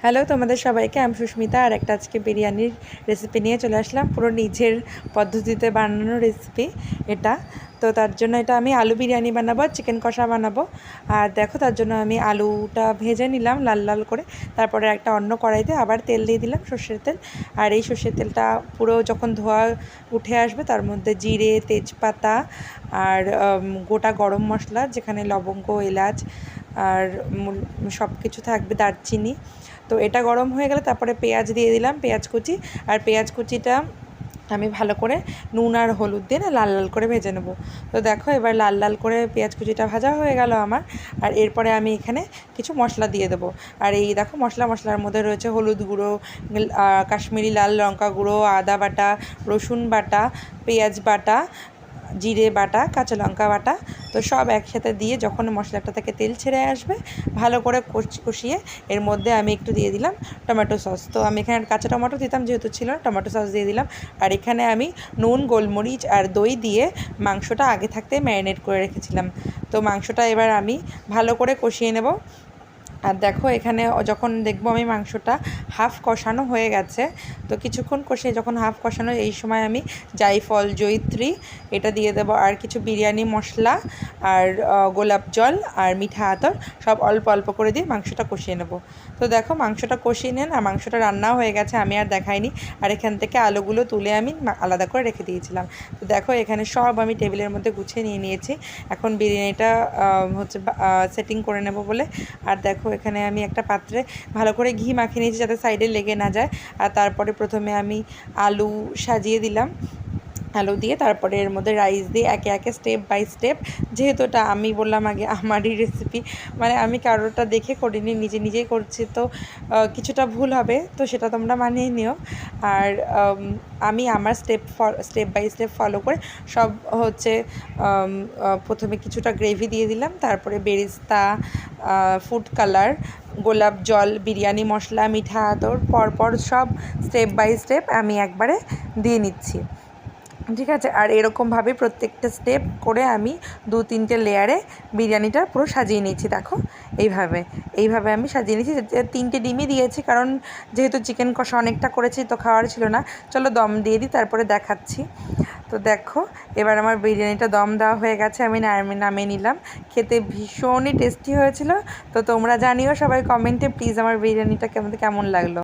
Hello তোমাদের সবাইকে, আমি সুস্মিতা। আর একটা আজকে বিরিয়ানির রেসিপি নিয়ে চলে আসলাম, পুরো নিজের পদ্ধতিতে বানানো রেসিপি এটা। তো তার জন্য এটা আমি আলু বিরিয়ানি বানাবো আর চিকেন কষা বানাবো। আর দেখো, তার জন্য আমি আলুটা ভেজে নিলাম লাল লাল করে। তারপরে একটা অন্য কড়াইতে আবার তেল দিয়ে দিলাম, সর্ষের তেল। আর এই সর্ষের তেলটা পুরো যখন ধোয়া উঠে আসবে, তার মধ্যে জিরে, তেজপাতা আর গোটা গরম মশলা, যেখানে লবঙ্গ, এলাচ আর সব কিছু থাকবে, দারচিনি। তো এটা গরম হয়ে গেলে তারপরে পেঁয়াজ দিয়ে দিলাম, পেঁয়াজ কুচি। আর পেঁয়াজ কুচিটা আমি ভালো করে নুন আর হলুদ দিয়ে লাল লাল করে ভেজে নেব। তো দেখো, এবার লাল লাল করে পেঁয়াজ কুচিটা ভাজা হয়ে গেল আমার। আর এরপরে আমি এখানে কিছু মশলা দিয়ে দেবো। আর এই দেখো, মশলার মধ্যে রয়েছে হলুদ গুঁড়ো, কাশ্মীরি লাল লঙ্কা গুঁড়ো, আদা বাটা, রসুন বাটা, পেঁয়াজ বাটা, জিরে বাটা, কাঁচা লঙ্কা বাটা। তো সব একসাথে দিয়ে যখন মশলাটা থেকে তেল ছেড়ে আসবে, ভালো করে কষিয়ে এর মধ্যে আমি একটু দিয়ে দিলাম টমেটো সস। তো আমি এখানে কাঁচা টমেটো দিতাম, যেহেতু ছিল না, টমেটো সস দিয়ে দিলাম। আর এখানে আমি নুন, গোলমরিচ আর দই দিয়ে মাংসটা আগে থাকতে ম্যারিনেট করে রেখেছিলাম। তো মাংসটা এবার আমি ভালো করে কষিয়ে নেব। আর দেখো, এখানে যখন দেখবো আমি মাংসটা হাফ কষানো হয়ে গেছে, তো কিছুক্ষণ কষিয়ে যখন হাফ কষানো, এই সময় আমি জায়ফল, জয়িত্রী এটা দিয়ে দেবো। আর কিছু বিরিয়ানি মশলা আর গোলাপ জল আর মিঠা আতর সব অল্প অল্প করে দিয়ে মাংসটা কষিয়ে নেব। তো দেখো, মাংসটা কষিয়ে নেন। আর মাংসটা রান্নাও হয়ে গেছে, আমি আর দেখাইনি। আর এখান থেকে আলুগুলো তুলে আমি আলাদা করে রেখে দিয়েছিলাম। তো দেখো, এখানে সব আমি টেবিলের মধ্যে গুছিয়ে নিয়ে নিয়েছি। এখন বিরিয়ানিটা সেটিং করে নেব বলে। আর দেখো, এখানে আমি একটা পাত্রে ভালো করে ঘি মাখিয়ে নিয়েছি, যাতে সাইডে লেগে না যায়। আর তারপরে প্রথমে আমি আলু সাজিয়ে দিলাম। আলু দিয়ে তারপরে এর মধ্যে রাইস দিয়ে একে একে স্টেপ বাই স্টেপ, যেহেতু এটা আমি বললাম আগে আমারই রেসিপি, মানে আমি কারোরটা দেখে করিনি, নিজেই করছি। তো কিছুটা ভুল হবে, তো সেটা তোমরা মানিয়ে নিও। আর আমি আমার স্টেপ বাই স্টেপ ফলো করে সব প্রথমে কিছুটা গ্রেভি দিয়ে দিলাম, তারপরে বেরেস্তা, ফুড কালার, গোলাপ জল, বিরিয়ানি মশলা, মিঠা আতর, পরপর সব স্টেপ বাই স্টেপ আমি একবারে দিয়ে নিচ্ছি। ঠিক আছে। আর এরকমভাবে প্রত্যেকটা স্টেপ করে আমি 2-3টে লেয়ারে বিরিয়ানিটা পুরো সাজিয়ে নিয়েছি। দেখো, এইভাবে আমি সাজিয়ে নিয়েছি। 3টে ডিমই দিয়েছি, কারণ যেহেতু চিকেন কষা অনেকটা করেছি, তো খাওয়ার ছিল না। চলো দম দিয়ে দিই, তারপরে দেখাচ্ছি। তো দেখো, এবার আমার বিরিয়ানিটা দম দেওয়া হয়ে গেছে, আমি নামিয়ে নিলাম। খেতে ভীষণই টেস্টি হয়েছিল। তো তোমরা জানিও সবাই কমেন্টে, প্লিজ, আমার বিরিয়ানিটা কেমন লাগলো।